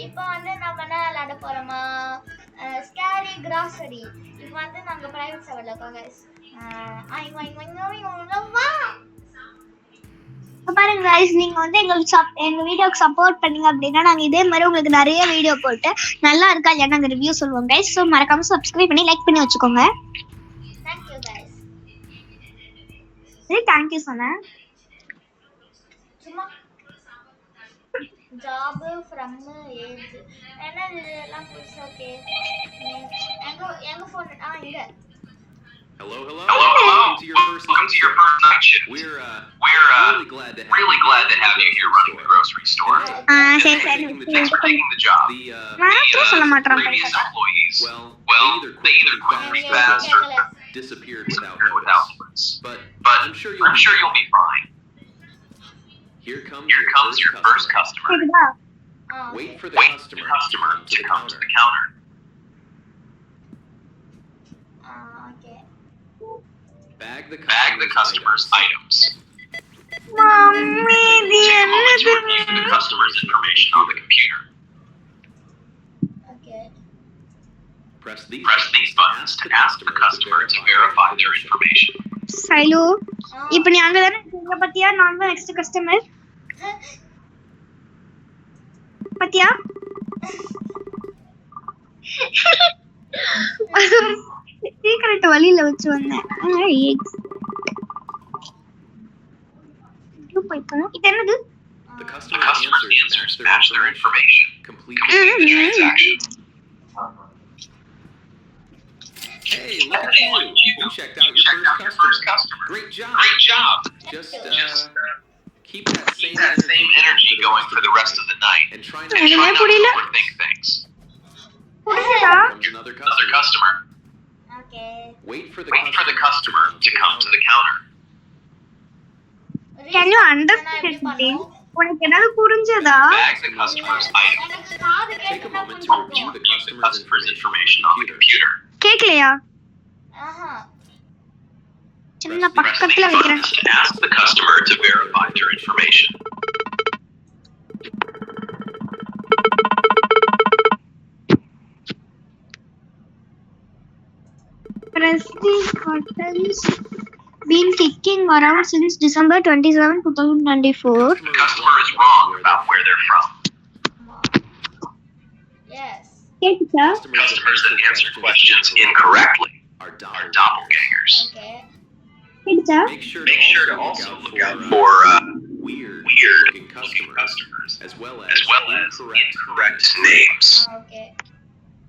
இப்போ வந்து நம்ம என்ன விளையாட போறோமா ஸ்கேரி கிராசரி. இப்போ வந்து நாங்க பிரைவேட் சர்வர்ல இருக்கோம் गाइस. பாருங்க गाइस, நீங்க வந்து எங்க வீடியோக்கு சப்போர்ட் பண்ணீங்க அப்படின்னா நாங்க இதே மாதிரி உங்களுக்கு நிறைய வீடியோ போட்டு நல்லா இருக்கா இல்லையா நாங்க ரிவ்யூ சொல்லுவோம் गाइस. ஸோ மறக்காம சப்ஸ்கிரைப் பண்ணி லைக் பண்ணி வச்சுக்கோங்க. Thank you guys. தேங்க்யூ சொன்னேன் சும்மா. ஜாப் ஃப்ரம் ஏஜ் என்னது இதெல்லாம் புதுசா ஓகே. எங்க ஃபோன் இங்க. Hello. Welcome to your first night shift. We're really glad to have you here running the grocery store. Thanks for taking the job. The previous employees, well, they either quit pretty fast or disappeared without notice. But I'm sure you'll be fine. Here comes your first customer. Wait for the customer to come to the counter. Okay. Bag the customer's items. Mommy, Take a moment to review the customer's information on the computer. Okay. Press these buttons to ask the customer to verify their information. Silo. இப்போ நீ அங்க தான இருக்க பத்தியா? நான் தான் next customer. பத்தியா? Secret வழியில வச்சு வந்தேன். இது என்னது? The customer answers match their information. Complete the transaction. Hey, look at you. You checked out your first customer. Great job. Just keep that same energy going for the rest of the night and try not to overthink things. Another customer. Okay. Wait for the customer to come to the counter. Can you understand me? உனக்கு என்ன புரிஞ்சதா? Bag the customer's items. Take a moment to review the customer's information on the computer. கேக்கலையா? சின்ன பக்கத்துல வைக்கிறேன். Ask the customer to verify their information. Press the buttons been kicking around since December 27, 2024. The customer is wrong about where they're from. Yes. Customers that answer questions incorrectly are doppelgangers. Okay. Make sure to also look out for weird-looking customers as well as incorrect names. Okay.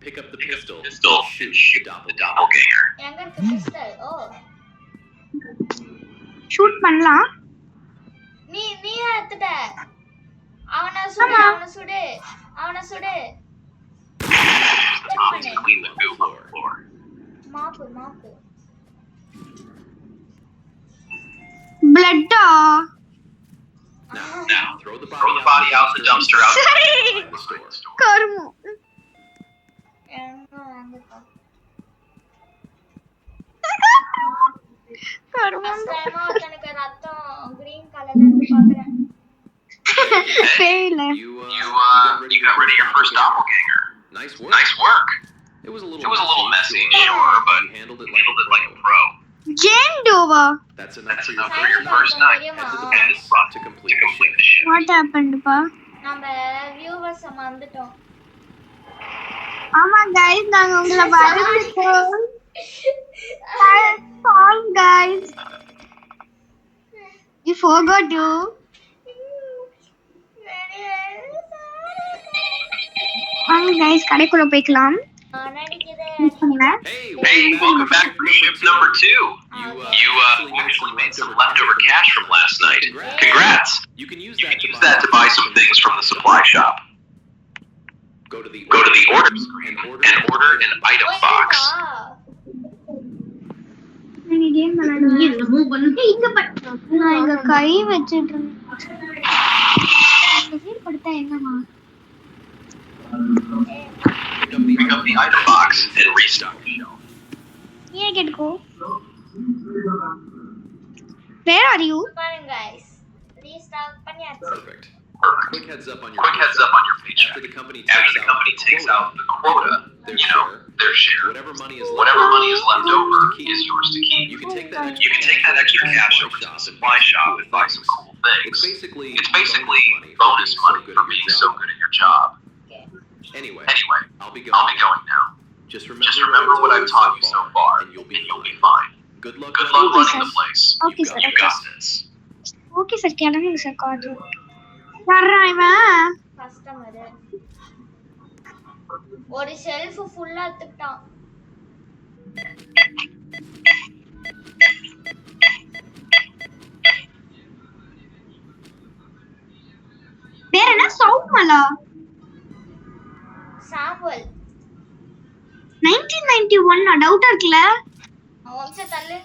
Pick up the pistol and shoot the doppelganger. எங்க இருக்கு pistol? Oh. Shoot பண்ணலாம். நீ எடுத்துட்ட. அவன சுடு. Tom to clean the goo floor. Mop. Blood-ஆ? Now, throw the body out the dumpster outside the store. கருமம். எனக்கு ரத்தம் கிரீன் கலர்ல இருந்து பாக்குறேன். You got rid of your first doppelganger. Nice work. It was a little messy, sure, but you handled it like a pro. Jendova. That's enough for your first night. Head to the boss to complete the shift. What happened, pa? நம்ம viewers வந்துட்டோம். ஆமா guys, நாங்க உங்களை வரவேற்கிறோம். Sorry guys. You forgot you. guys, கடைக்குள்ள போய்க்கலாம். Hey, welcome back for shift number 2. You actually made some leftover cash from last night. Congrats. You can use that to buy some things from the supply shop. Go to the order screen and order an item box. நான் இங்க கை வச்சிட்டு என்னமா Pick up the item box and restock the shelf. Here, get go. Where are you? Guys, restock பண்ணியாச்சு. Perfect. Quick heads up on your paycheck. After the company takes out the quota, their share, whatever money is left over is yours to keep. You can take that extra cash over to the supply shop and buy some cool things. It's basically bonus money for being so good at your job. Anyway, I'll be going now. Just remember what I've taught you so far, and you'll be fine. Good luck running the place. Okay, sir. You got this. Okay, sir. கிளம்புங்க sir காது. யாரா இவன்? Customer. ஒரு shelf ஃபுல்லா எடுத்துட்டான். பேர் என்ன? சௌமலா. சாம்பல். 1991 டவுட்டா இருக்குல? வம்ச தள்ளு.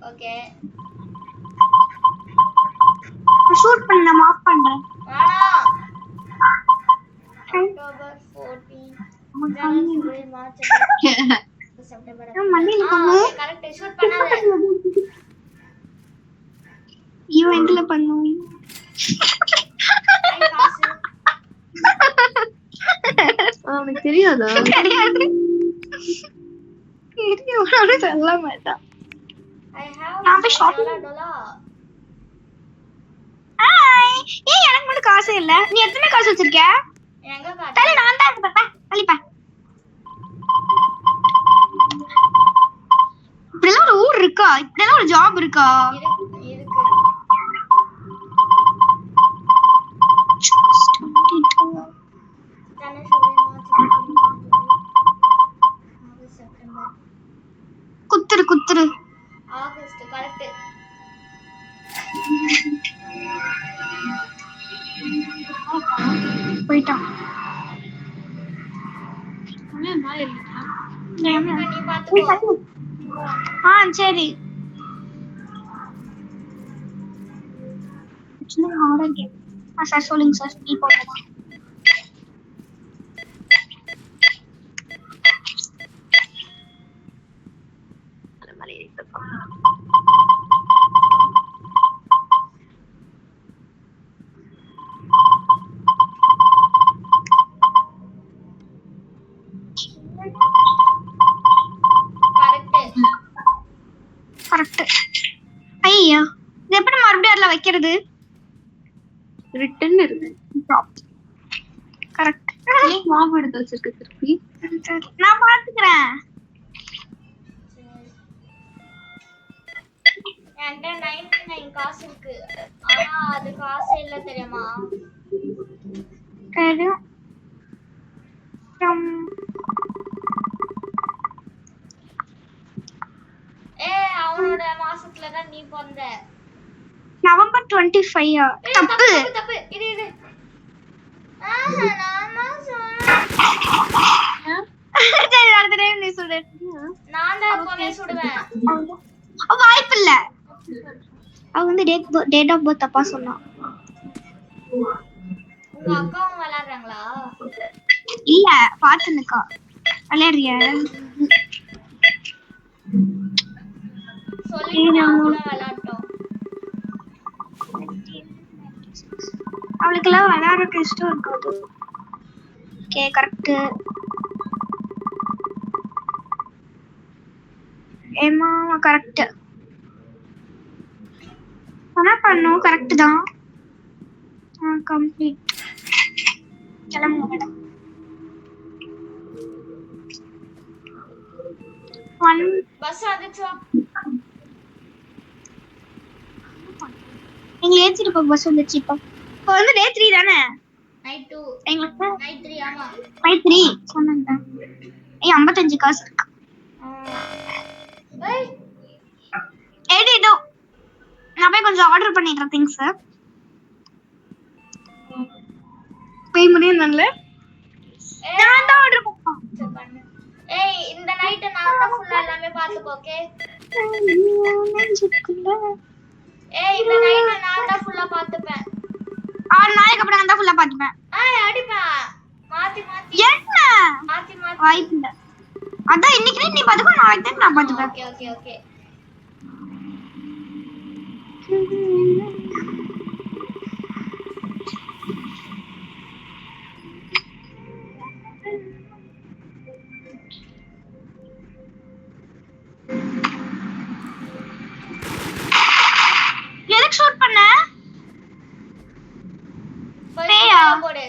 ஓகே. ஷூட் பண்ண ஆஃப் பண்றேன். வாடா. அக்டோபர் 14 ஜனவரி மார்ச் செப்டம்பர். மண்ணில போங்க. கரெக்ட் ஷூட் பண்ணாத. ஐயோ எங்கல பண்ணுவீங்க? அவனுக்கு தெரியாதா? தெரியும் சொல்ல மாட்டான். நான் போய் ஷாப்பிங் ஏய் எனக்கு மட்டும் காசு இல்ல. நீ எத்தனை காசு வச்சிருக்க? எங்க காசு? தலை நான் தான் இருப்பேன். தள்ளிப்பா. இப்படிலாம் ஒரு ஊர் இருக்கா? இப்படிலாம் ஒரு ஜாப் இருக்கா? இருக்கு. குத்துரு ஆகஸ்ட் கரெக்ட். போய்ட்டான். நீ பாத்துக்கோ. சரி. Horror game. சார் சொல்லுங்க சார். ஸ்பீட் போடுங்க. கரெக்ட். ஐயா இது எப்படி மறுபடியும் அதுல வைக்கிறது? ரிட்டன் இருக்கு. கரெக்ட். ஏன் மாவு எடுத்து வச்சிருக்க திருப்பி? நான் பாத்துக்கிறேன். என்கிட்ட 99 காசு இருக்கு. ஆனா அது காசு இல்ல தெரியுமா? தெரியும். அவனோட மாசத்துல தான் நீ பிறந்த. நவம்பர் 25. தப்பு. இது நான் சரி அடுத்த டைம் நீ சுடு. நான் தான் எப்பவுமே சுடுவேன். வாய்ப்பு இல்ல. அவ வந்து டேட் ஆஃப் பர்த் தப்பா சொன்னா. உங்க அக்காவும் விளையாடுறாங்களா? இல்ல பாத்துனுக்கா. விளையாடுறியா? சொல்லி நான் கூட விளையாட்டோம். அவளுக்கெல்லாம் விளையாடுறதுக்கு இஷ்டம் இருக்காது. Okay correct. ஏமா கரெக்ட். என்ன பண்ணும்? கரெக்ட் தான். கம்ப்ளீட். கிளம்புங்க மேடம். 1 பஸ் வந்துச்சா? எங்க ஏத்திட்டு போ. பஸ் வந்துச்சு. இப்போ வந்து டே 3 தானே? நைட் 2. எங்களுக்கு நைட் 3 ஆமா. நைட் 3 சொன்னாங்க. 55 காசு இருக்கு. ஏய் ஏடிடோ. நான் போய் கொஞ்சம் ஆர்டர் பண்ணிடுறேன் திங்ஸ். போய் முடியல. நான் தான் ஆர்டர் பண்ணேன். ஏய் இந்த நைட் நான் தான் ஃபுல்லா எல்லாமே பாத்துக்கோ. ஓகே ஏய் இந்த நைட் நான் தான் ஃபுல்லா பாத்துப்பேன். 6 நாளைக்கு அப்புறம் நான் தான் ஃபுல்லா பாத்துப்பேன். அடிப்பேன். மாத்தி என்ன வாய்ப்பு இல்ல. அதான் இன்னைக்கு நீ பாத்துக்கோ. நாளைக்கு தான் நான் பாத்துப்பேன். ஓகே எதுக்கு ஷூட் பண்ண? போய் பேயா? போடு.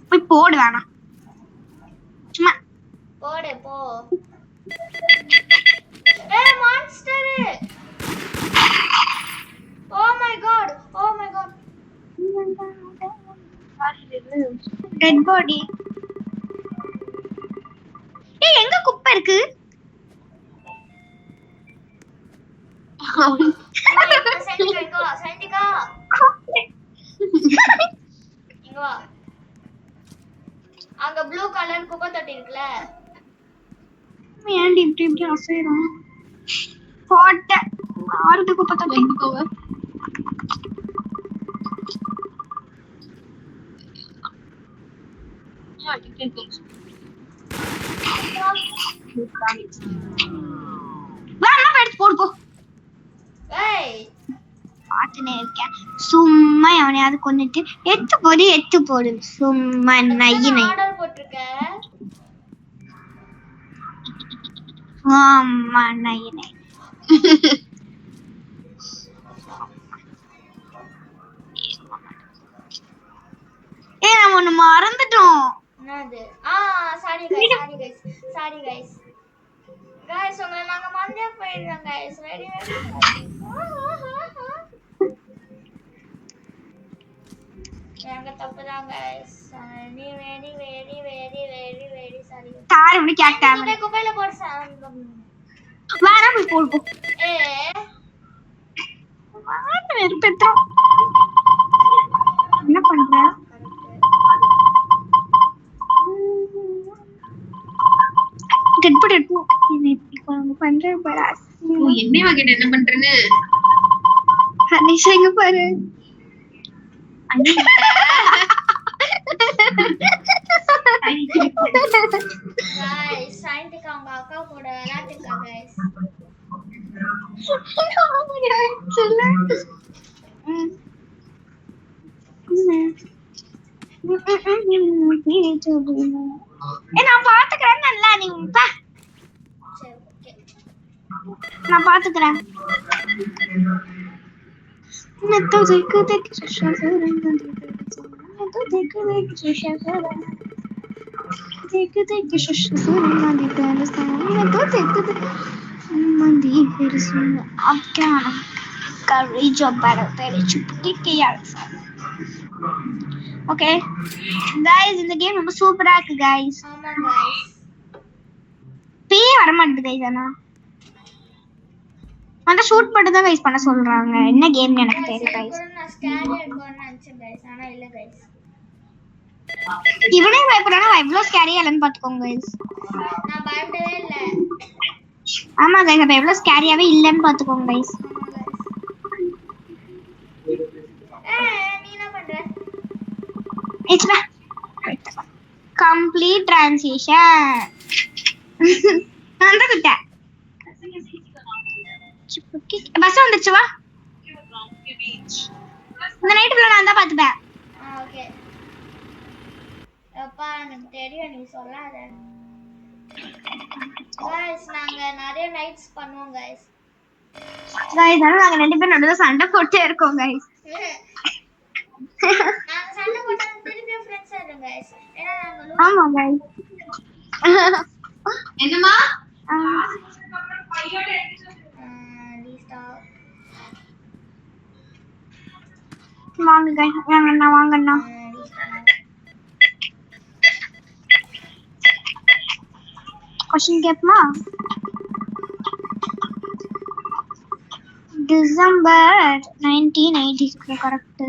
போய் போடு வேணாம். சும்மா போடு போ. ஏய் monster. Oh my god. Oh my god. Dead body. ஏய் எங்க குப்பை இருக்கு? சைண்டிகா இங்க வா. அங்க ப்ளூ கலர் குப்பை தொட்டி இருக்குல. ஏன்டி இப்படி இப்படி அசைறான்? போட்ட ஆறுது குப்பை தொட்டி. போவ வா அம்மா எடுத்து போடு போ. ஏய் பாத்துனே இருக்கேன். சும்மா எவனையாவது கொன்னுட்டு எத்து போடு சும்மா நைய நை. ஆர்டர் போட்டுருக்க. ஆமா நைய நை. ஏய் நம்ம ஒண்ணு மறந்துட்டோம். என்னது? Sorry guys. गाइस உங்களை நாங்க மறந்தே போயிடுறோம் गाइस. ரெடி எங்க தப்புதான் गाइस. Very sorry. தார இப்படி கேட்டாம குப்பையில போடு. வேற போய் போடு போ. வாங்க வெறுப்பேத்துறோம். என்ன பண்ற? டெட் போ. என்ன இப்படி பண்ற பாரு. என்ன வகையில என்ன பண்றேன்னு அனிஷா இங்க பாரு. गाइस சைண்டிகா உங்க அக்கா கூட விளையாடுறா गाइस. நான் பாத்துக்கிறேன் நல்லா நீ பா. சரி ஓகே. நான் பாத்துக்கிறேன். मैं तो देख शीशा से रंग मैं तो देख शीशा से रंग देख शीशा से रंग मैं तो देख मंदी फिर सुन अब क्या कर रही जॉब पर तेरे चुपके के यार. ஓகே गाइस இந்த கேம் ரொம்ப சூப்பரா இருக்கு गाइस. ஆமா गाइस. பேய் வர மாட்டேங்குது गाइस. ஆனா அந்த ஷூட் மட்டும் தான் गाइस பண்ண சொல்றாங்க. என்ன கேம்னு எனக்கு தெரியல गाइस. நான் ஸ்கேர் எடுக்கணும்னு நினைச்சேன் गाइस. ஆனா இல்ல गाइस. இவனே பயப்பறானா இவ்ளோ ஸ்கேரியா இல்லன்னு பாத்துக்கோங்க गाइस. நான் பயப்படவே இல்ல. ஆமா गाइस அப்ப எவ்ளோ ஸ்கேரியாவே இல்லன்னு பாத்துக்கோங்க गाइस. நீ என்ன பண்ற? It's complete transition. நான் தான் கிட்ட பஸ் வந்துச்சு வா. இந்த நைட் ஃபுல்லா நான் தான் பாத்துப்பேன். ஓகே. அப்பா எனக்கு தெரியும் நீ சொல்லாத. गाइस நாங்க நிறைய நைட்ஸ் பண்ணுவோம் गाइस. गाइस நாங்க ரெண்டு பேரும் நடுவுல சண்டை போட்டே இருக்கோம் गाइस. நாங்க சண்டை போட்டா திருப்பி ஃப்ரெண்ட்ஸ் ஆயிடும் गाइस. ஏன்னா நாங்க ஆமா गाइस. என்னமா ரீஸ்டார்ட் வாங்க गाइस வாங்கண்ணா. क्वेश्चन கேட்மா? December 1980 correct.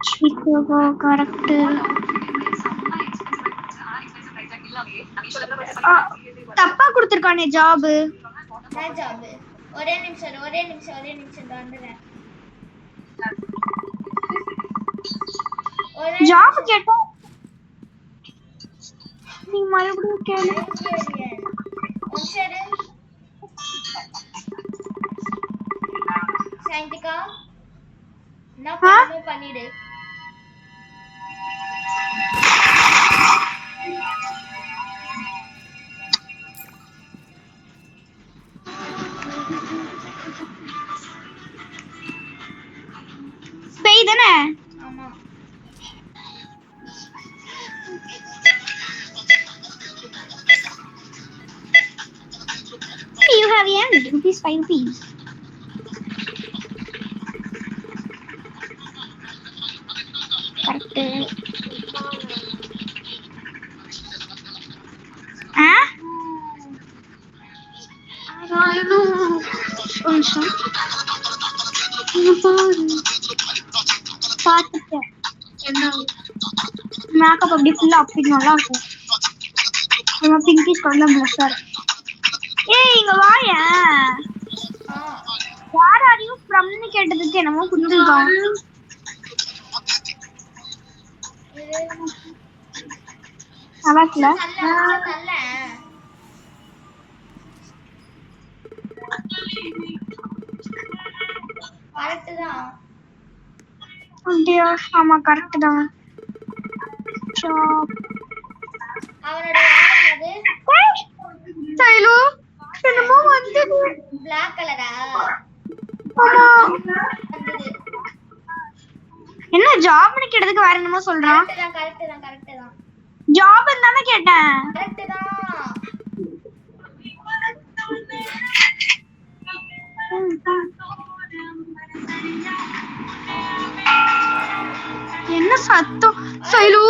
Chicago correct. தப்பா கொடுத்திருக்கானே ஜாப். ஜாப் ஒரே நிமிஷம் வந்துறேன். ஜாப் கேட்டா நீ மறுபடியும் கேளு. பண்ணிடு. பேய் தானே? ஆமா. You have earned rupees 5 rupees. Correct. I don't know. பார்த்துட்டேன். மேக்கப் அப்படி ஃபுல்லா அப்படி நல்லா இருக்கும். ரொம்ப பிங்கிஷ் கலர்ல ப்ளஷ்ஷா இருக்கு. ஏய் இங்க வாயா. Where are you from னு கேட்டதுக்கு என்னமோ புரிஞ்சுக்கான். அவட்ல நல்ல கரெக்ட் தான். அப்படியா? ஆமா கரெக்ட் தான். ஷாப் அவனோட யார் அது? சைலு என்னமோ வந்தது. Black கலரா? ஆமா. வந்தது. என்ன ஜாப்னு கேட்டதுக்கு வேற என்னமோ சொல்றான். கரெக்ட் தான். ஜாப் தானே கேட்டேன். கரெக்ட் தான். என்ன சத்தம் Sailu?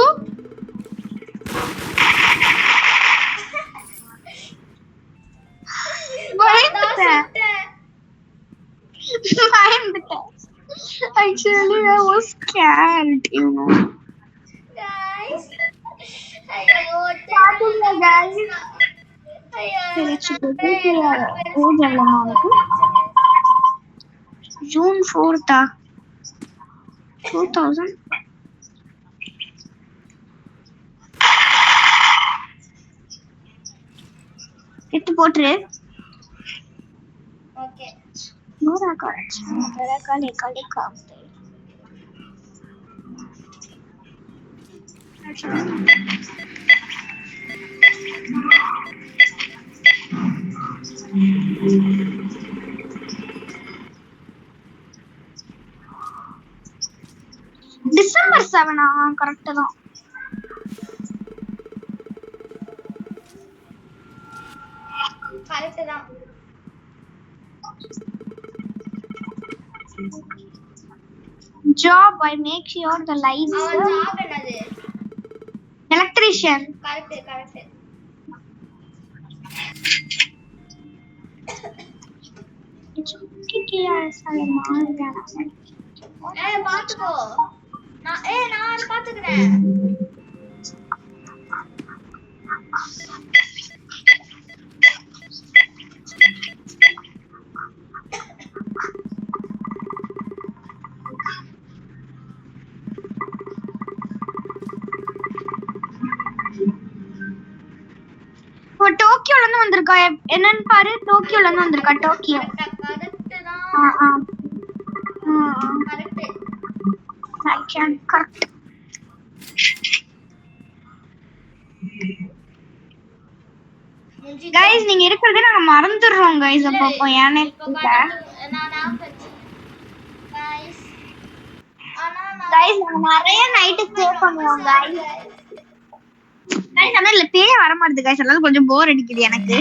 Actually, I was scared, you know. Guys. ஐயோ, guys. June 4th, 2000. எட்டு போட்டுரு. ஓகே. நூறா காலேஜ். காலேஜ். டிசம்பர் 7 கரெக்ட் தான். கரெக்ட் தான். Job I make sure the lights. அவன் ஜாப் என்னது? Electrician. கரெக்ட். பாத்துக்கோ. நான் பாத்துக்கிறேன். டோக்கியோல இருந்து வந்திருக்கா. என்னன்னு பாரு. டோக்கியோல இருந்து வந்திருக்கா. டோக்கியோ. கரெக்ட் தான். கரெக்ட். गाइस நீங்க இருக்குறதே நாங்க மறந்துறோம் गाइस. அப்போ ஏனே गाइस நாங்க நிறைய நைட் ஸ்டே பண்ணுவோம் गाइस. गाइस ஆனா இல்ல பேயே வர மாட்டேங்குது गाइस. அதனால கொஞ்சம் போர் அடிக்குது எனக்கு.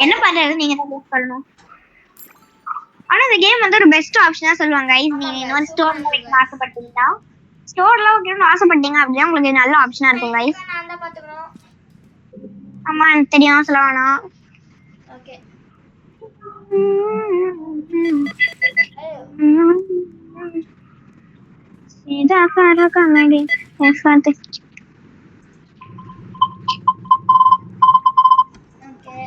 என்ன பண்றது நீங்க தான் கெஸ் பண்ணனும். ஆனா இந்த கேம் வந்து ஒரு பெஸ்ட் ஆப்ஷனா சொல்லுவாங்க गाइस. நீங்க இன்னொரு ஸ்டோர் வைக்க ஆசைப்பட்டீங்கன்னா ஸ்டோர்ல வைக்கணும்னு ஆசைப்பட்டீங்க அப்படின்னா உங்களுக்கு நல்ல ஆப்ஷனா இருக்கும் गाइस. நான் தான் பாத்துக்கறோம். ஆமா எனக்கு தெரியும் சொல்லவானா. ஓகே. सीधा सारा कमेडी ऐसा ஓகே.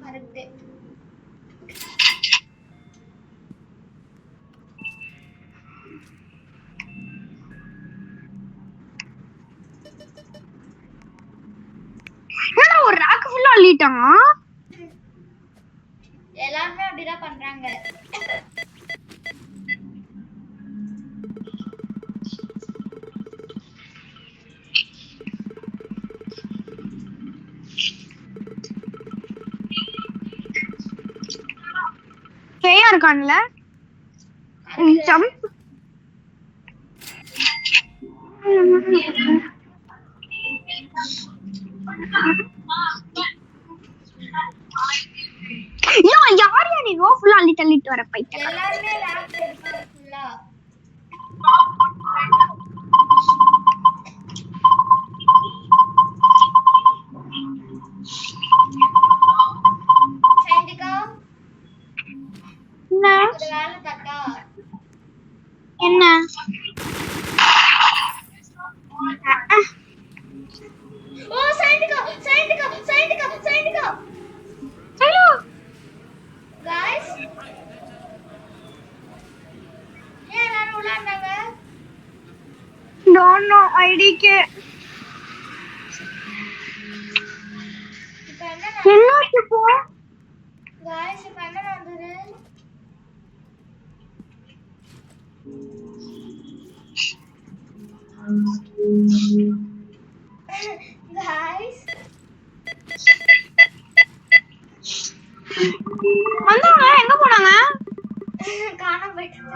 கரெக்ட். தள்ளிட்டான். எல்லாருமே அப்படிதான் பண்றாங்க. பேயா இருக்கான்ல ஜம்ப். யார் நீ ரோ ஃபுல்லா அள்ளி தள்ளிட்டு வர பைத்தியம். எல்லாருமே லேப் இருக்காங்க ஃபுல்லா. சைந்திகா என்ன ஒரு வேலை தட்டா. என்ன ஓ சைந்திகா சைந்திகா சைந்திகா சைந்திகா ஹலோ गाइस ஏன் எல்லாரும் உள்ள இருந்தாங்க? டோன்ட் நோ ஐடிக்கு இப்போ என்ன என்னாச்சு போ. गाइस இப்போ என்ன நடந்தது? गाइस வந்தாங்க எங்க போனாங்க? காணாம போயிட்டாங்க.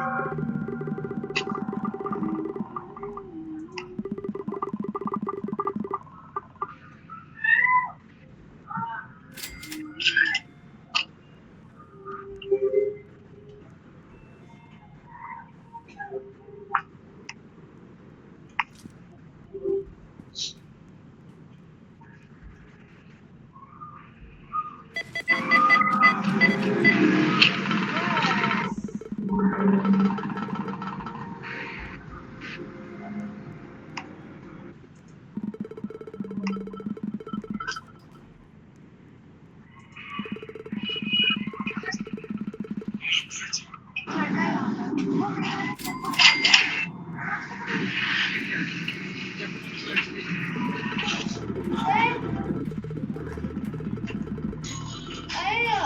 ஐயோ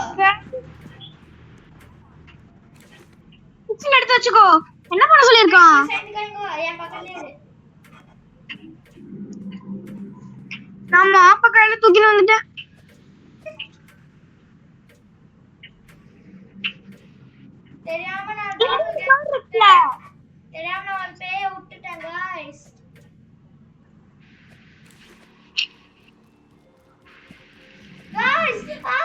பிக்சல் எடுத்து வச்சுக்கோ. என்ன பண்ண சொல்லிருக்கான்? சைந்திகா இங்க வா, என் பக்கத்துல இரு. நான் மாப்ப கையில தூக்கிட்டு வந்துட்டேன். தெரியாம நான் தெரியாம நான் ஒரு பேய விட்டுட்டேன் गाइस. गाइस சைந்திகா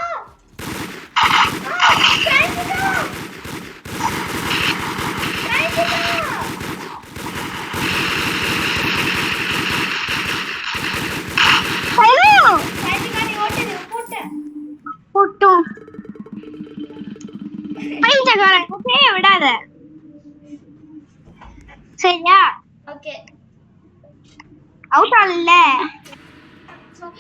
சைந்திகா ஐயோ சைந்திகா நீ ஓட்டுது போட்டு. போட்டும் பைத்தியக்காரன் பேய விடாத சரியா? ஓகே அவுட் ஆகல.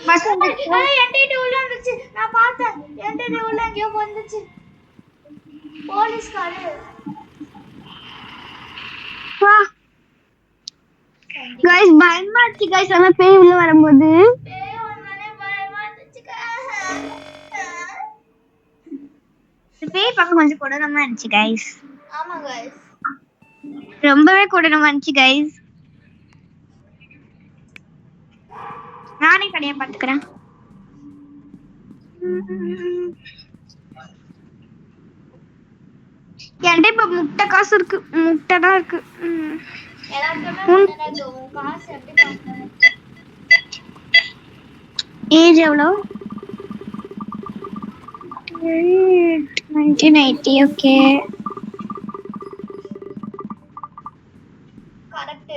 பஸ் என்கிட்ட உள்ள வந்துச்சு. நான் பார்த்தேன் என்கிட்ட உள்ள எங்கேயோ வந்துச்சு. போலீஸ்காரு வா गाइस பயமா இருக்கு गाइस. ஆனா பேய் உள்ள வரும்போது பேய் வந்தானே பயமா இருந்துச்சு. பேய் பார்க்க கொஞ்சம் கொடூரமா இருந்துச்சு गाइस. ஆமா गाइस ரொம்பவே கொடூரமா இருந்துச்சு गाइस. நானே கடையை பாத்துக்கிறேன். என்கிட்ட இப்ப முட்டை காசு இருக்கு. முட்டை தான் இருக்கு. எல்லாருக்குமே முன்னாடி உன் காசு எப்படி பார்த்தேன்? ஏஜ் எவ்வளோ? 1980. Okay correct.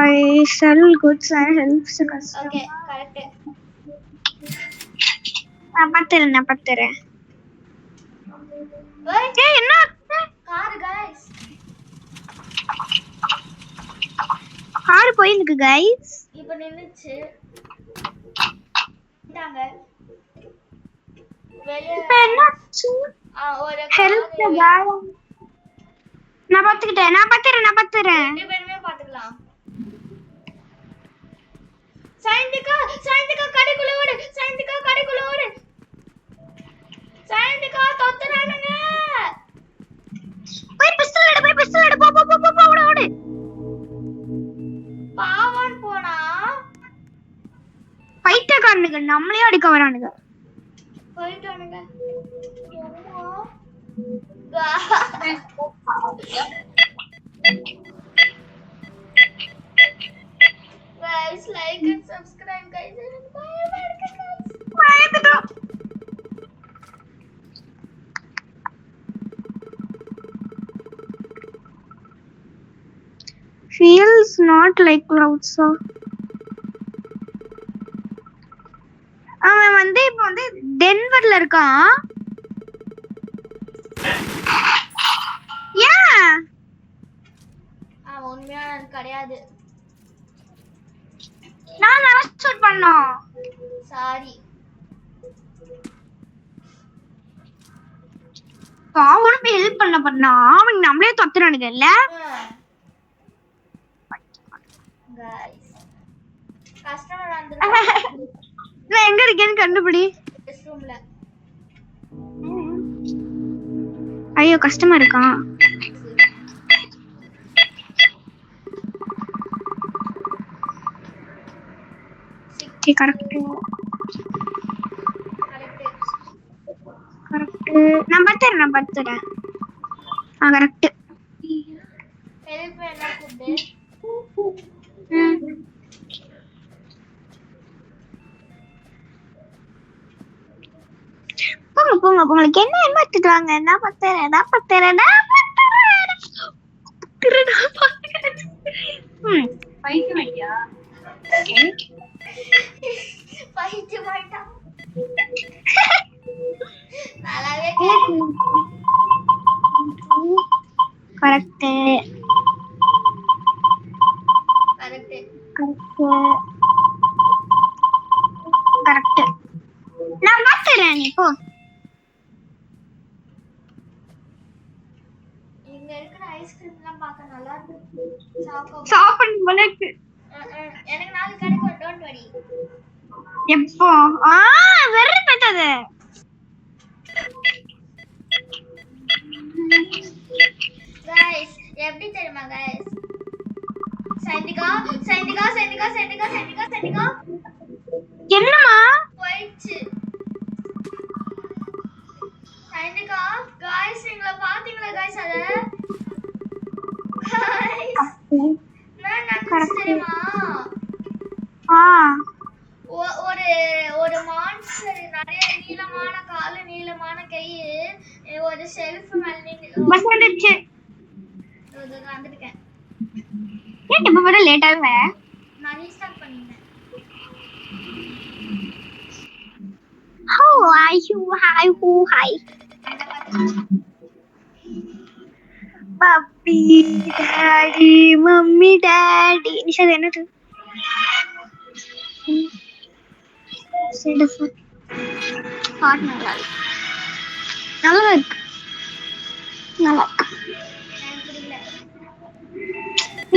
I sell goods and helps the customer. Okay correct. நான் பார்த்துறேன். ஏய் என்ன கார் गाइस. கார் போயிருக்கு गाइस. இப்போ நின்னுச்சு. இந்தாங்க. வெளிய என்னாச்சு? ஒரு ஹெல்ப் गाइस. நான் பாத்துறேன். ரெண்டு பேருமே பாத்துக்கலாம். சைந்திகா கடைக்குள்ள ஓடு. சைந்திகா கடைக்குள்ள ஓடு. சைந்திகா தொத்துறானுங்க. போய் பிஸ்டல் எடு போ ஓடு. பாவன் போனா பைத்தியக்காரனுங்க நம்மளே அடிக்க வரானுங்க. போயிட்டானுங்க. Guys, like and subscribe guys. Feels not like clouds. அவன் வந்து இப்போ வந்து டென்வர்ல இருக்கான். ஏன் அவன் உண்மையான கிடையாது. நான் ஷூட் பண்ணோம். சாரி. அவனும் போய் ஹெல்ப் பண்ணா அவன் நம்மளே தொத்துறானுங்க இல்ல. guys கஸ்டமர் வந்திருக்காங்க. நான் எங்க இருக்கேன்னு கண்டுபிடி. ரெஸ்ட் ரூம்ல. ஐயோ கஸ்டமர் இருக்கான். கரெக்ட் நான் பார்த்துறேன். கரெக்ட். ஹெல்ப் என்ன கூப்பிடு. போங்க உங்களுக்கு என்ன எடுத்துட்டாங்க. நான் பார்த்துறேன். பைத்தியமாயிட்டியா? பைத்தியமாயிட்டா. நல்லாவே கரெக்ட். நான் பார்த்துறேன். நீ போ. இங்க இருக்கிற ஐஸ்கிரீம்லாம் பார்க்க நல்லா இருக்கு. சாப்பிடணும் போல இருக்கு. எனக்கு நாலு கிடைக்கும். Don't worry. எப்போ வெறும் பார்த்தது. गाइस எப்படி தெரியுமா गाइस. சைந்திகா என்னமா போயிச்சு. சைந்திகா गाइस நீங்க பாத்தீங்களா गाइस அத. நான் நினைச்சேன் தெரியுமா. ஒரு மான்ஸ்டர் நிறைய நீளமான கால் நீளமான கை ஒரு ஷெல்ஃப் மேல வந்துச்சு. வந்துட்டேன். ஏன் இப்ப வர லேட் ஆவே? நான் ரீஸ்டார்ட் பண்ணிட்டேன். How are you? Hi. Papi, daddy, mummy, daddy. Nisha என்னது? நல்லா இருக்கு.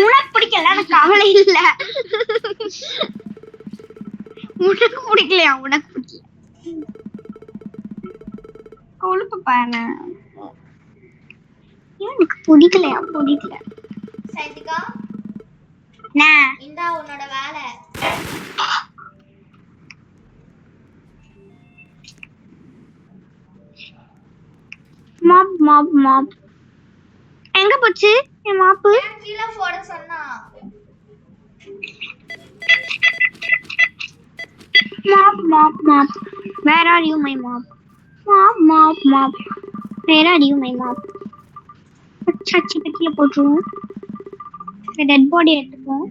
உனக்கு பிடிக்கல எனக்கு கவலை இல்ல. உனக்கு பிடிக்கலையா? உனக்கு பிடிக்கல கொழுப்பு பாரு. எனக்கு பிடிக்கலையா? பிடிக்கல. சைந்திகா இந்தா உன்னோட வேலை. மாப் எங்க போச்சு என் மாப்பு? கீழே போட சொன்னா. Mop. Where are you, my mop? Mop. Where are you, my mop? अच्छा கீழே போட்டுருவோம். டெட் பாடி எடுத்துப்போம்.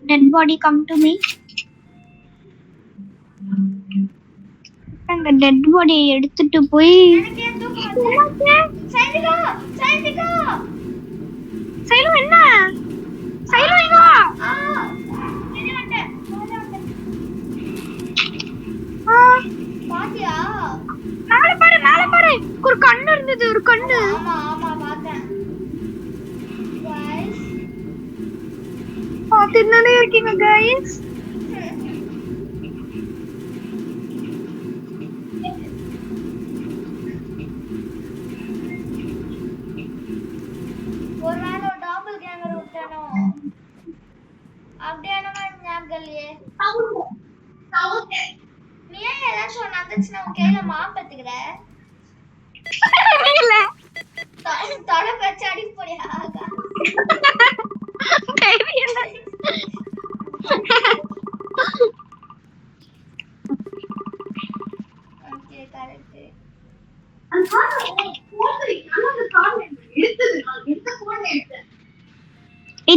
Dead body come to me. அந்த டெட் பாடியை எடுத்துட்டு போய் சைந்திகா சைலு என்ன சைலு இங்க பாத்தியா? மேல பாரு ஒரு கண்ணு இருந்தது. ஒரு கண்ணு. ஆமா பார்த்தேன். பாத்துட்டு இருக்கீங்க गाइस. வந்துச்சுன்னா உன் கையில மாப் எடுத்துக்கிற இல்ல தொலை வச்சு அடி போடியா தெரியல. ஓகே கரெக்ட்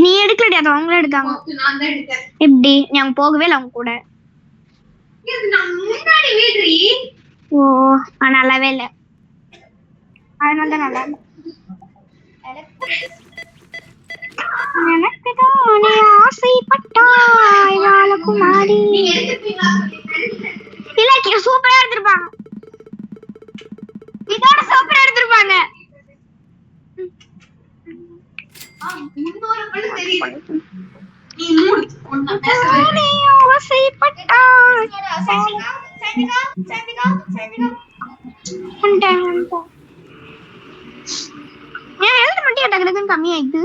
நீ எடுக்கலடி, அது அவங்களே எடுத்தாங்க. எப்படி நீ அவங்க போகவே இல்லை அவங்க கூட? ஓ நல்லாவே இல்லை, அதனால தான் நல்லா இல்லை. எனக்கு தானே ஆசைப்பட்டாய் வாழகுமாரி. இல்ல சூப்பரா எடுத்திருப்பாங்க, இதோட சூப்பரா எடுத்திருப்பாங்க. கம்மியாயிட்டு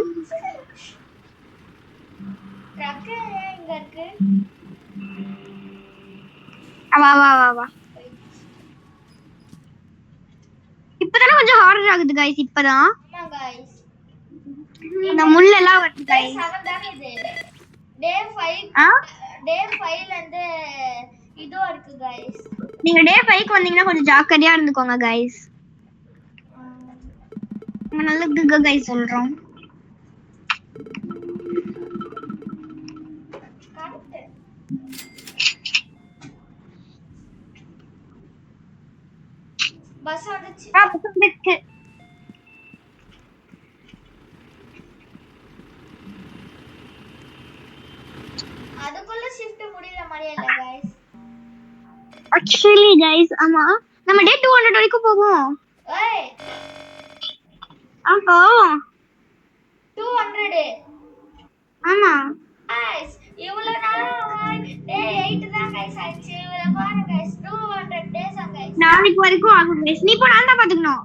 இப்பதானே கொஞ்சம் ஹாரர் ஆகுது கைஸ். இப்பதான் இந்த முள்ளெல்லாம் வருது கைஸ். டே 5ல இருந்து இதோ இருக்கு கைஸ். நீங்க டே 5க்கு வந்தீங்கன்னா கொஞ்சம் ஜாக்கிரதையா இருந்துக்கோங்க கைஸ். நல்லதுங்க கைஸ் சொல்றோம். பஸ் வந்துச்சு. அதுக்குள்ள ஷிஃப்ட் முடியல மாதிரியே இல்ல गाइस. Actually guys, ஆமா நம்ம டே 200 வரைக்கும் போவோம். ஏய் அப்போ 200 ஆமா गाइस இவ்வளவு நாள் டே 8 தான் गाइस ஆச்சு. இவள பாருங்க गाइस 200 டேஸ் गाइस. நாளைக்கு வரைக்கும் ஆகும் गाइस. நீ போ, நான் தான் பாத்துக்கணும்.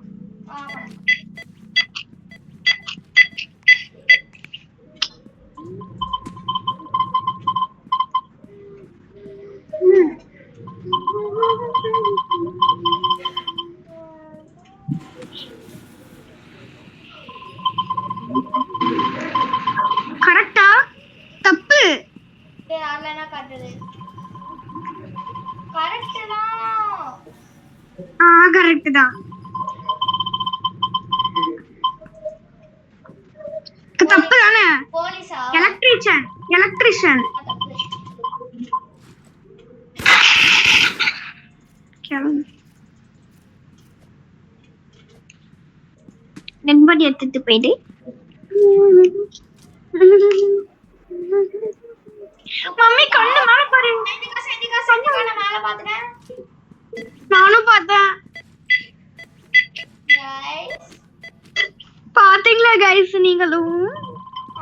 ஆமா கரெக்ட்டா தப்பு டே ஆன்லைனா காட்டுது. கரெக்ட் தான். கரெக்ட் தான். தப்பு தானே? போலீஸா? எலக்ட்ரிஷியன் நெம்படி எடுத்துட்டு போயிடு. மம்மி கண்ணு மேல பாரு. செண்டிகா நான் மேல பாத்துட்டேன். நானும் பார்த்தேன். गाइस பாத்தீங்களா गाइस நீங்களும்?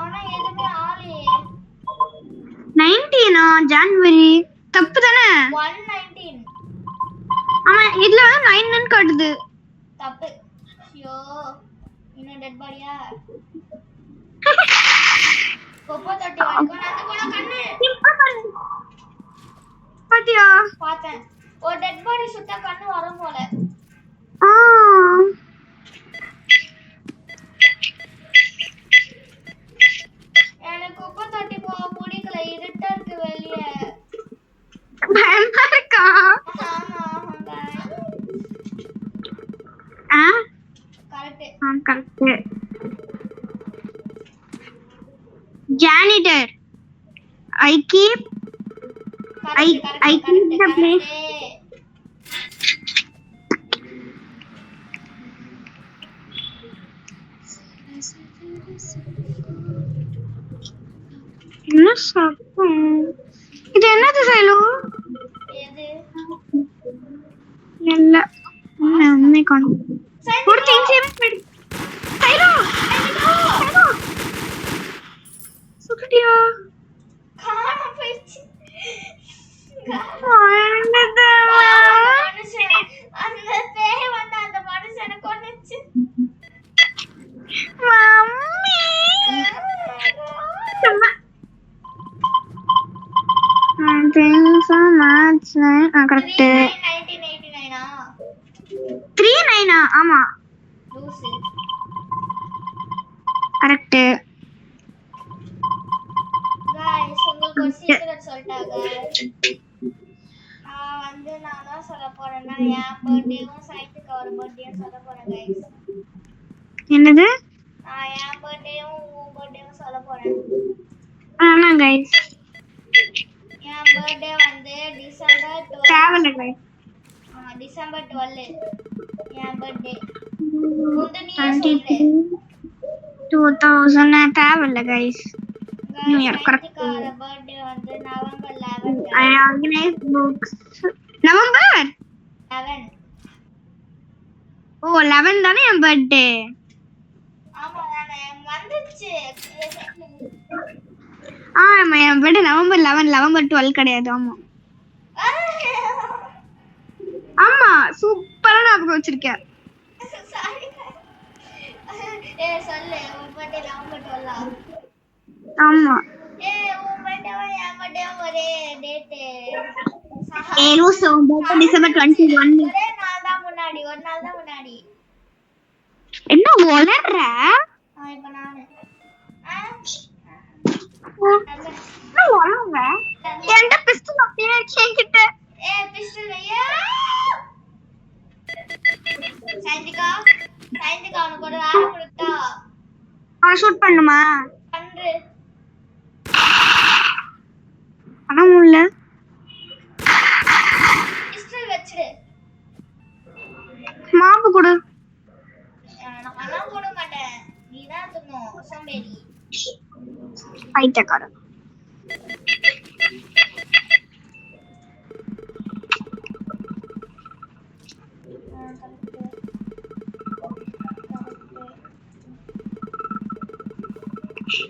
ஆனா எதுமே ஆளே 19 ஜனவரி தப்பு தானே? 119 ஆமா இதுல 9 ன்னு காட்டுது. தப்பு. ஐயோ இன்னும் டெட் பாடியா? கொப்போ தட்டி வரைக்கும் நான் கூட கண்ணு பாத்தியா? பார்த்தேன். ஒரு டெட் பாடி சுத்தா கண்ணு வரும் போல. எனக்கு கொப்போ தட்டி போக பிடிக்கல, இருட்டா இருக்கு வெளியே. பயமா இருக்கா? Correct. Janitor. I keep the place. என்ன சத்தம் இது? என்னது சைலோ? எது இல்ல உண்மை காணும். ஒரு திங்ஸ் சைலோ சுட்டியா காண போயிடுச்சு. அந்த பேய் வந்து அந்த மனுஷனை கொன்னுச்சு. Mummy Thank you so much. Correct. 1989 39 ஆமா லூசு. கரெக்ட். गाइस உங்களுக்கு ஒரு சீக்ரெட் சொல்லிட்டாங்க. நான் தான் சொல்ல போறேன்னா என் பர்த்டேவும் சைத்துக்கு ஒரு பர்த்டேவும் சொல்ல போறேன் गाइस. என்னது? நான் என் பர்த்டேவும் உன் பர்த்டேவும் சொல்ல போறேன். ஆமா गाइस. என் பர்த்டே வந்து டிசம்பர் 12. தேவல गाइस. டிசம்பர் 12 என் பர்த்டே. முந்தினியே சொல்லு. 2000 தேவல guys. New Year correct. Birthday வந்து November 11. I organize books. November 11. ஓ 11 தானே என் பர்த்டே. ஆமா தானே வந்துச்சு. ஆமா என் பர்த்டே நவம்பர் 11 நவம்பர் 12 கிடையாது. ஆமா ஆமா சூப்பரா ஞாபகம் வச்சிருக்கேன். சாரி. சொல்லு உன் பர்த்டே நவம்பர் 12. ஆமா உன் பர்த்டேவும் என் பர்த்டேவும் ஒரே டேட். லூசு உன் பர்த்டே டிசம்பர் 21. ஒரே நாள் தான் முன்னாடி, ஒரு நாள் தான் முன்னாடி. என்ன உளறற? இப்ப நானு என்ன உளறற? என்கிட்ட பிஸ்டல் அப்படியே கேக்கிட்ட. பிஸ்டல் ஐயா சைந்திகா உனக்கு ஒரு வேலை கொடுத்தா அவன் ஷூட் பண்ணுமா? பண்று. பணம் இல்ல. பிஸ்டல் வச்சிடு. மாப்பு கொடு. நான் பணம் போட மாட்டேன். நீ தான் தரணும் சோம்பேறி. பைத்தியக்காரன்.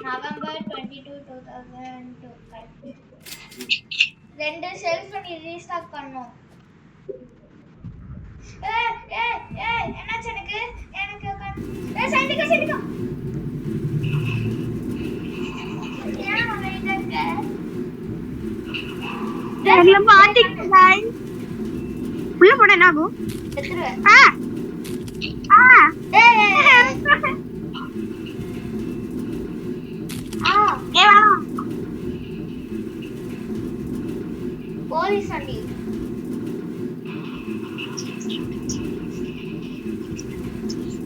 நவம்பர் 22 2002 ரெண்டு செல்ஃப் நீ ரீஸ்டார்ட் பண்ணனும். என்னாச்சு எனக்கு சைந்திகா ஏன் அமைதியா இருக்க? தெரியல பாத்தீங்க गाइस. உள்ள போட என்ன ஆகும்? எடுத்துருவேன். போலீஸ் வண்டி.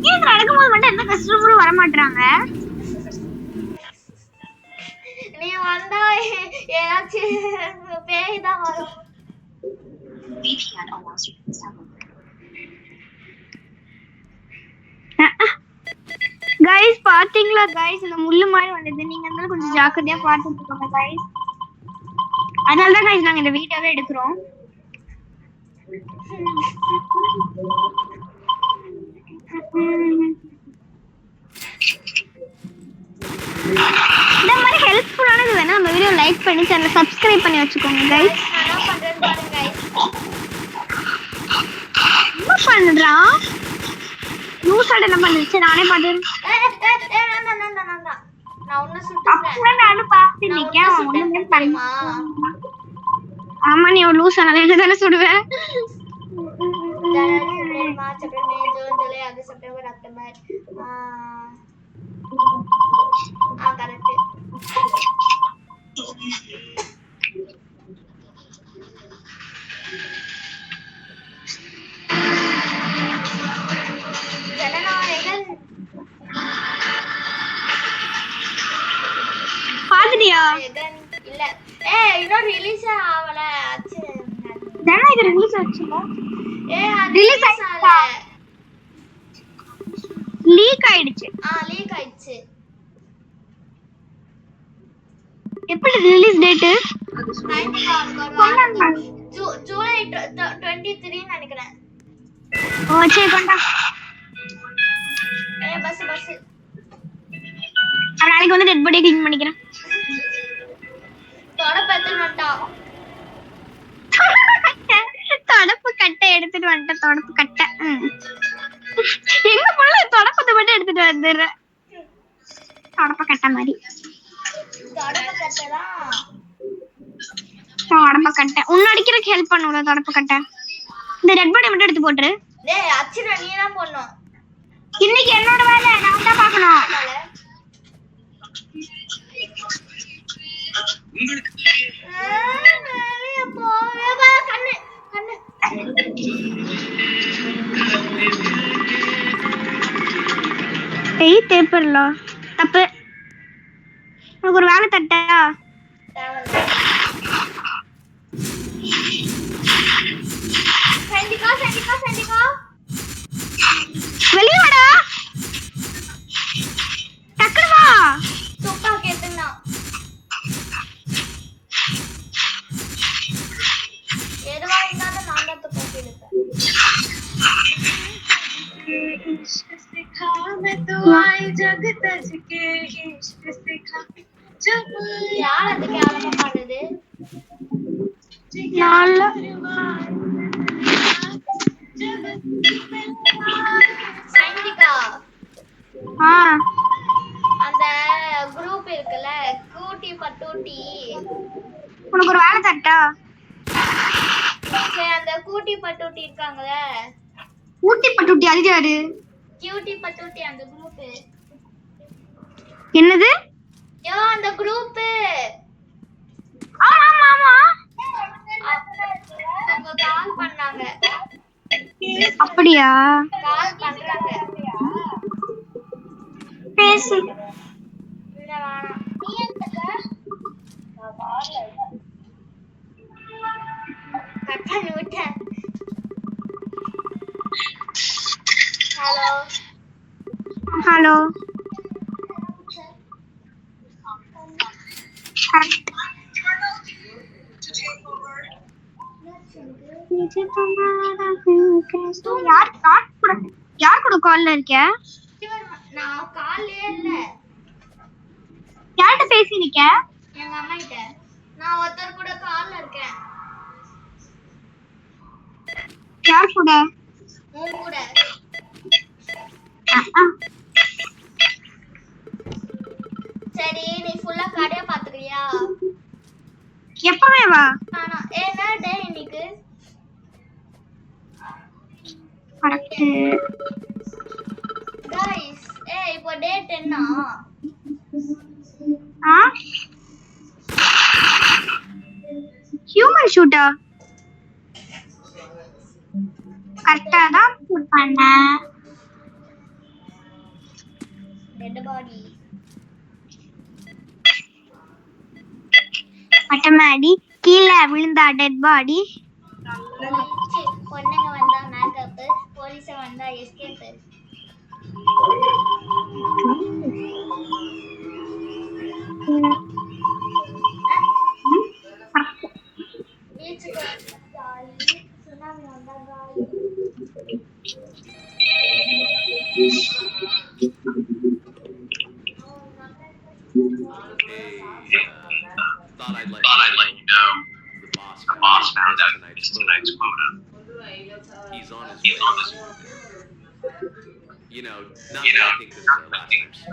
ஏன் நடக்கும்போது மட்டும் எந்த கஸ்டமரும் வர மாட்டாங்க? நீ வந்தா ஏதாச்சும் பேய் தான் வரும். गाइस பாத்தீங்களா गाइस இந்த முள்ளு மாதிரி வந்தது. நீங்க அதனால கொஞ்சம் ஜாக்கிரதையா பார்த்துட்டு இருக்கோங்க गाइस. அதனால தான் गाइस நாங்க இந்த வீடியோவே எடுக்கிறோம். இந்த மாதிரி ஹெல்ப்ஃபுல்லானது வேணா நம்ம வீடியோ லைக் பண்ணி சேனலை சப்ஸ்கிரைப் பண்ணி வச்சுக்கோங்க गाइस. நான் பண்றேன் பாருங்க गाइस. என்ன பண்றான்? லூசாட என்ன பண்ணுச்சு? நானே பாத்தேன். நான் உன்னை சுட்டுறேன். அப்பதான் நானும் பாத்துட்டேன். ஒண்ணுமே பண்ணல. ஆமா நீ ஒரு லூசானால என்ன தானே சுடுவேன். March April May June July August September October. Correct. Jananayagan பாத்துட்டியா? இல்ல இன்னும் ரிலீஸ் ஆவல. ஆச்சு ஜனநாயகன் ரிலீஸ் ஆச்சுல. ரிலீஸ் ஆகல. லீக் ஆயிடுச்சு. லீக் ஆயிடுச்சு. எப்படி ரிலீஸ் டேட்? ஜூலை 23 நினைக்கிறேன். ஓ சரி கொண்டா. பஸ் நாளைக்கு வந்து டெட் பாடி க்ளீன் பண்ணிக்கிறேன். தொடப்பு கட்டை எடுத்துட்டு வந்துட்டேன். தொடப்பு கட்டை எங்க போல தொடப்பத்தை மட்டும் எடுத்துட்டு வந்துடுறேன். தொடப்ப கட்டை மாதிரி தொடப்ப கட்டை உன்ன அடிக்கிறதுக்கு ஹெல்ப் பண்ணுவோம். தொடப்ப கட்டை இந்த டெட் பாடி மட்டும் எடுத்து போட்டுரு. டேய் அச்சிரா நீ தான் போடணும். இன்னைக்கு என்னோட வேலை நான் தான் பார்க்கணும். கண்ணு கண்ணு ஏய் தேப்பர்ல தப்பு. உனக்கு ஒரு வேலை தட்டா? சண்டிகா சண்டிகா சண்டிகா வெளிய வாடா. டக்குனு வா. சூப்பா கேட்டுனா எதுவா இருந்தாலும் நான் தான் தூக்கி எடுப்பேன். யார் அது கேவலமா பாடுது? சண்டிகா அந்த குரூப் இருக்குல்ல கூட்டி பட்டூட்டி. உனக்கு ஒரு வேலை தட்டா? சரி அந்த கூட்டி பட்டூட்டி இருக்காங்கல. ஊட்டி பட்டூட்டி அது யாரு? கியூட்டி பட்டூட்டி அந்த குரூப். என்னது? யோ அந்த குரூப். ஆமா ஆமா அவங்க கால் பண்ணாங்க. அப்படியா? கால் பண்றாங்க. பேசு. இல்ல வேணாம். நீ எங்க? நான் கால்ல இருக்கேன். கட் பண்ணி விட்டேன். Hello hello. யார் கூட கால்ல இருக்க? நான் கால்லே இல்ல. யார்கிட்ட பேசி நிக்க? எங்க அம்மா கிட்ட. நான் ஒருத்தர் கூட கால்ல இருக்கேன். யார் கூட? உன் கூட. சரி நீ ஃபுல்லா கடைய பாத்துக்கிறியா? எப்பவே வா. ஆனா என்ன டே இன்னைக்கு? கரெக்ட். गाइस இப்போ டேட் என்ன? ஹியூமன் ஷூட்டா? கரெக்டா தான் புட் பண்ண. Dead body. மட்டமாடி கீழ விழுந்தா டெட் பாடி. பொண்ணுங்க வந்தா மேக்கப், போலீஸ் வந்தா எஸ்கேப். பீச்சுக்கு வந்தா காலி, சுனாமி வந்தா காலி. Thought I'd let you know. The boss found out tonight's quota. He's on his way. You know, not that I think this is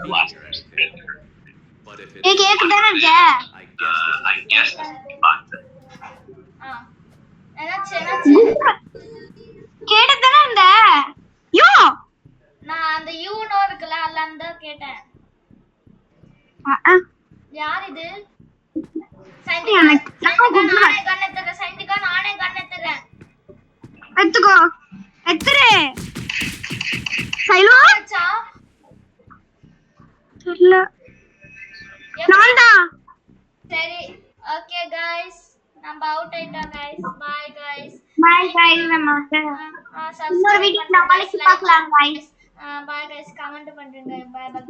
our last time speaking or anything. But if it ஏய் கேக்குதானே இருக்க? I guess this is fun. என்னாச்சு? கேட்டுதானே இருந்த? யோ நான் அந்த you know இருக்குல அல்லந்த கேட்டேன். யார் இது? சைந்திகா நானே கண்ணெத்துறேன். சைந்திகா நானே கண்ணெத்துறேன். எடுத்துக்கோ. எத்துரு. சைலோ அச்சா தெரியல. நான்தா. சரி ஓகே गाइस நம்ம அவுட் ஆயிட்டோம் guys. Bye guys. Bye guys. நம்ம இன்னொரு வீடியோ நாளைக்கு பார்க்கலாம் गाइस. Bye guys. கமெண்ட் பண்றீங்க. Bye by.